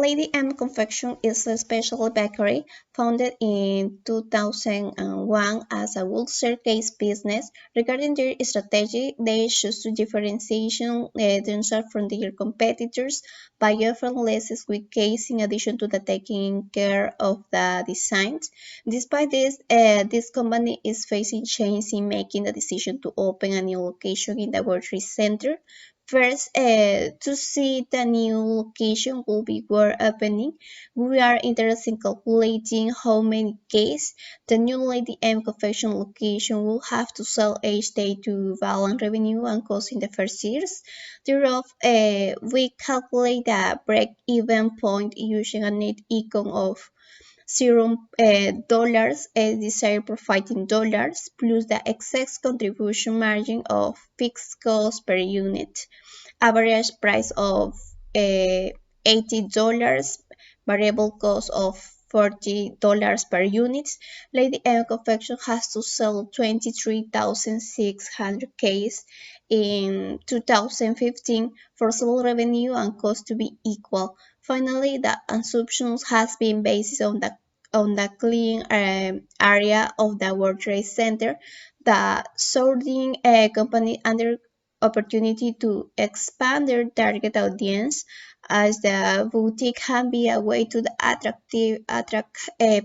Lady M Confection is a specialty bakery founded in 2001 as a wholesale case business. Regarding their strategy, they choose to differentiation themselves from their competitors by offering less sweet cakes in addition to the taking care of the designs. Despite this, this company is facing change in making the decision to open a new location in the World Trade Center. First, to see the new location will be worth opening, we are interested in calculating how many cakes the new Lady M confection location will have to sell each day to balance revenue and cost in the first years. Thereof, we calculate the break-even point using a net income of $0 desired profit in dollars plus the excess contribution margin of fixed cost per unit, average price of $80, variable cost of $40 per unit. Lady M Confection has to sell 23,600 case in 2015 for sale revenue and cost to be equal. Finally, the assumptions has been based on the clean area of the World Trade Center. The sorting company under opportunity to expand their target audience as the boutique can be a way to attract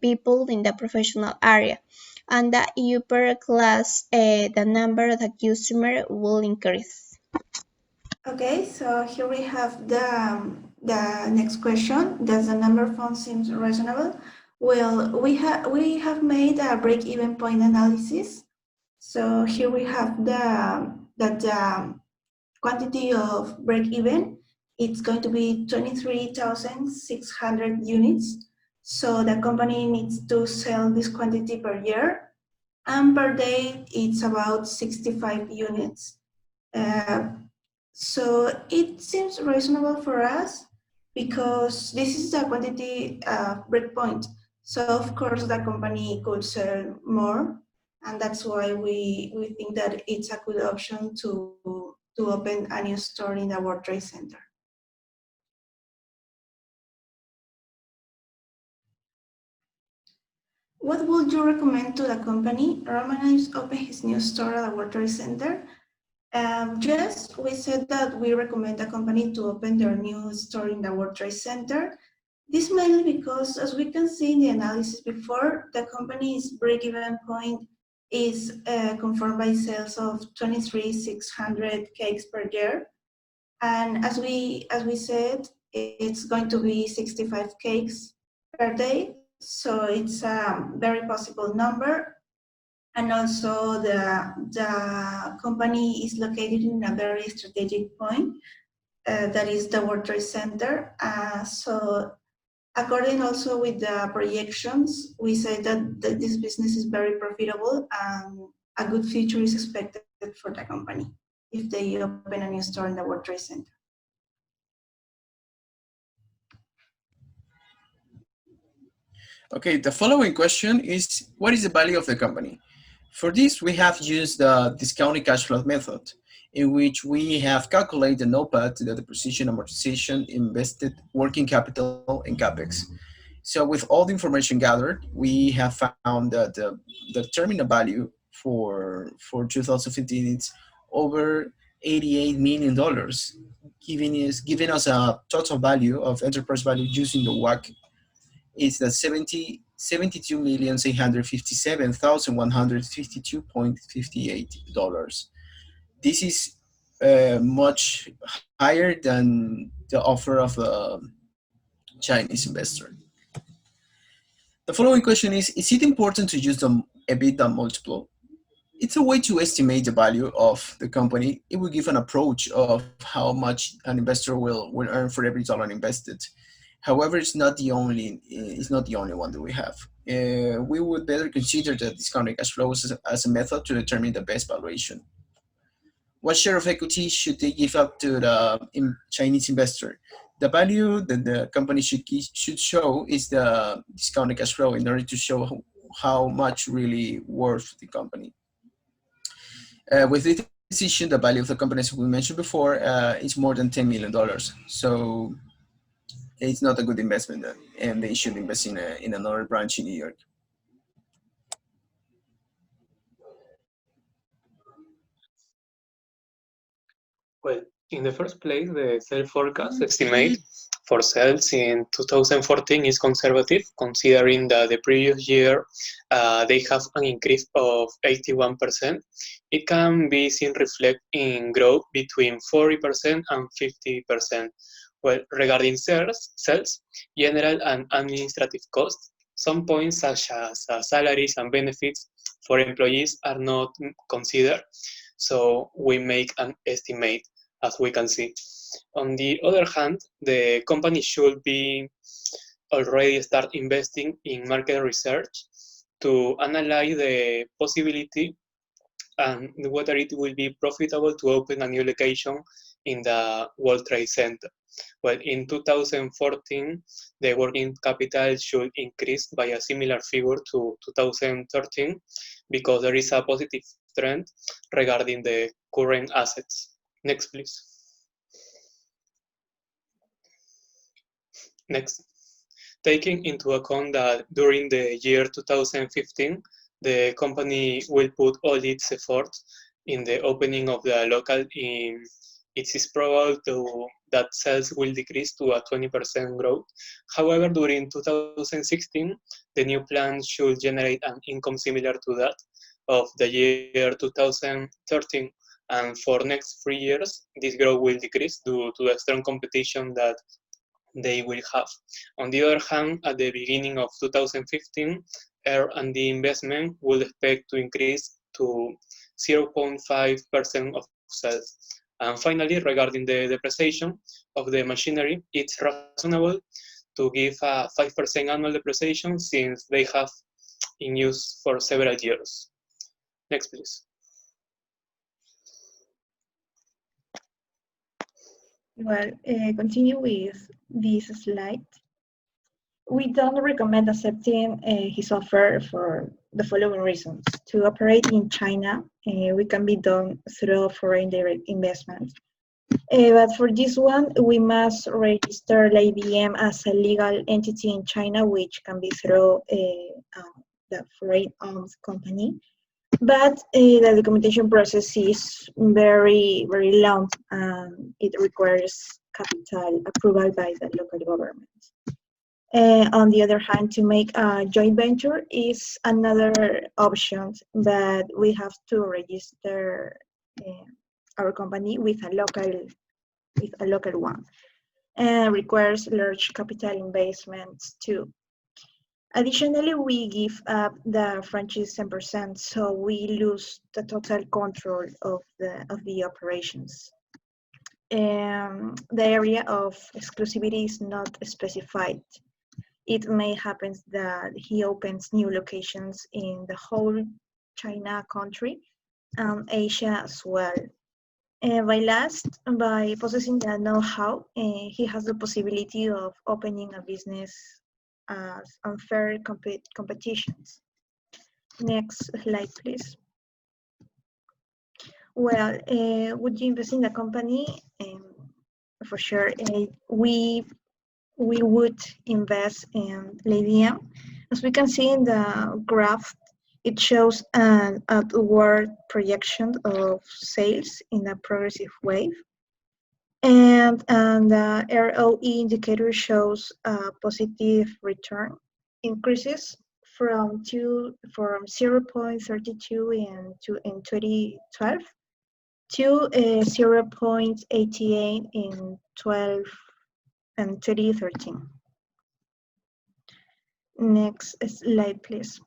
people in the professional area and the upper class the number of the customer will increase. Okay, so here we have the next question. Does the number fund seems reasonable? Well, we have made a break-even point analysis. So here we have the quantity of break-even. It's going to be 23,600 units. So the company needs to sell this quantity per year, and per day it's about 65 units. So it seems reasonable for us because this is the quantity breakpoint. So of course the company could sell more, and that's why we think that it's a good option to open a new store in the World Trade Center. What would you recommend to the company? Romanus open his new store at the World Trade Center. Yes, we said that we recommend the company to open their new store in the World Trade Center. This mainly because, as we can see in the analysis before, the company's break-even point is confirmed by sales of 23,600 cakes per year. And as we said, it's going to be 65 cakes per day. So it's a very possible number. And also the company is located in a very strategic point, that is the World Trade Center. So according also with the projections, we say that this business is very profitable and a good future is expected for the company if they open a new store in the World Trade Center. Okay, the following question is, what is the value of the company? For this, we have used the discounted cash flow method, in which we have calculated the NOPAT, the depreciation, amortization, invested working capital, and CapEx. So with all the information gathered, we have found that the terminal value for 2015 is over $88 million, giving us a total value of enterprise value using the WACC is the 72,857,152.58 dollars. This is much higher than the offer of a Chinese investor. The following question is it important to use the EBITDA multiple? It's a way to estimate the value of the company. It will give an approach of how much an investor will earn for every dollar invested. However, it's not the only one that we have. We would better consider the discounted cash flows as a method to determine the best valuation. What share of equity should they give up to the Chinese investor? The value that the company should show is the discounted cash flow in order to show how much really worth the company. With this decision, the value of the company, as we mentioned before, is more than $10 million. So it's not a good investment, and they should invest in another branch in New York. Well, in the first place, the sales forecast estimate for sales in 2014 is conservative, considering that the previous year they have an increase of 81%. It can be seen reflect in growth between 40% and 50%. Well, regarding sales, general and administrative costs, some points such as salaries and benefits for employees are not considered, so we make an estimate as we can see. On the other hand, the company should be already start investing in market research to analyze the possibility and whether it will be profitable to open a new location in the World Trade Center. Well, in 2014, the working capital should increase by a similar figure to 2013 because there is a positive trend regarding the current assets. Next, please. Next. Taking into account that during the year 2015, the company will put all its efforts in the opening of the local, it is probable that sales will decrease to a 20% growth. However, during 2016, the new plan should generate an income similar to that of the year 2013. And for next 3 years, this growth will decrease due to the strong competition that they will have. On the other hand, at the beginning of 2015, R&D investment will expect to increase to 0.5% of sales. And finally, regarding the depreciation of the machinery, it's reasonable to give a 5% annual depreciation since they have in use for several years. Next, please. Well, continue with this slide. We don't recommend accepting his offer for the following reasons. To operate in China, we can be done through foreign direct investment. But for this one, we must register ABM as a legal entity in China, which can be through the foreign-owned company. But the documentation process is very, very long, and it requires capital approval by the local government. On the other hand, to make a joint venture is another option, but we have to register our company with a local one, and requires large capital investments too. Additionally, we give up the franchise 10%, so we lose the total control of the operations. The area of exclusivity is not specified. It may happen that he opens new locations in the whole China country and Asia as well. By possessing the know-how, he has the possibility of opening a business as unfair competitions. Next slide, please. Well, would you invest in the company? For sure, we would invest in Lydium. As we can see in the graph, it shows an upward projection of sales in a progressive way. And the ROE indicator shows a positive return increases from 0.32 in 2012 to 0.88 in 2013. Next slide, please.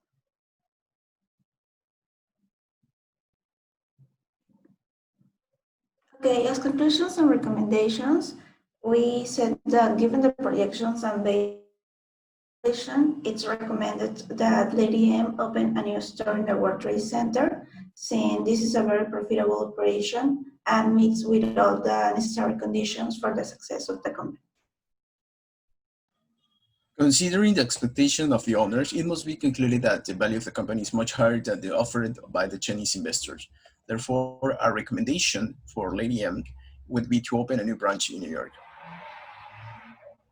Okay, as conclusions and recommendations, we said that given the projections and based it's recommended that Lady M open a new store in the World Trade Center, since this is a very profitable operation and meets with all the necessary conditions for the success of the company. Considering the expectation of the owners, it must be concluded that the value of the company is much higher than the offered by the Chinese investors. Therefore, our recommendation for Lady M would be to open a new branch in New York.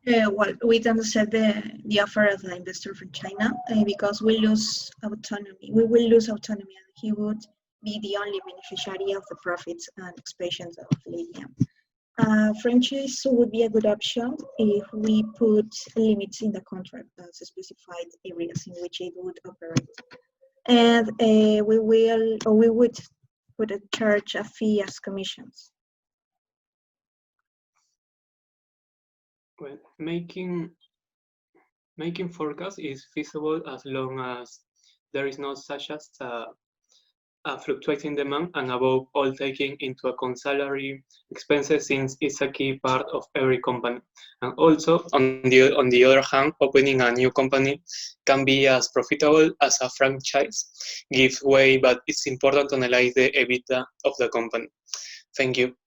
Well, we don't accept the offer of the investor from China because we lose autonomy. We will lose autonomy, and he would be the only beneficiary of the profits and expansions of lithium. Franchise would be a good option if we put limits in the contract as specified areas in which it would operate. And we would put a charge a fee as commissions. Well, making forecast is feasible as long as there is not such as a fluctuating demand, and above all taking into account salary expenses, since it's a key part of every company. And also, on the other hand, opening a new company can be as profitable as a franchise gives way, but it's important to analyze the EBITDA of the company. Thank you.